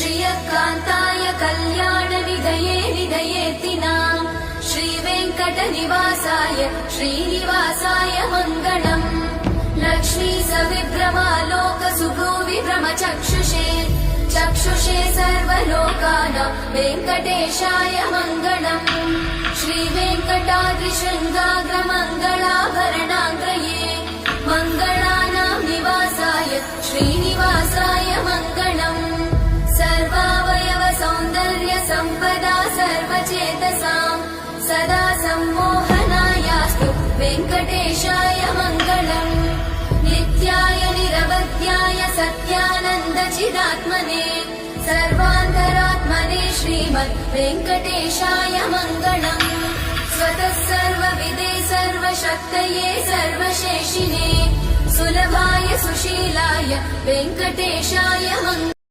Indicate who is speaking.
Speaker 1: श्रियकान्ताय कल्याणनिधये निधयेतिनाम् श्रीवेङ्कटनिवासाय श्रीनिवासाय मङ्गलम् लक्ष्मी सविभ्रमालोकसुभ्रूविभ्रमचक्षुषे चक्षुषे सर्वलोकानां वेङ्कटेशाय मङ्गलम् श्रीवेङ्कटाद्रिशृङ्गाग्रमङ्गलाभरणाग्रये मङ्गलानां निवासाय श्रीनिवासाय मङ्गलम् सर्वावयव सौन्दर्य सम्पदा सर्वचेतसां सदा सम्मोहनायास्तु वेङ्कटेशाय मङ्गलम् नित्याय निरवध्याय सत्यानन्दचिदात्मने सर्वान्तरात्मने श्रीमद् वेङ्कटेशाय मङ्गलम् स्वतः सर्वविदे सर्वशक्तये सर्वशेषिने सुलभाय सुशीलाय वेङ्कटेशाय मङ्गलम्।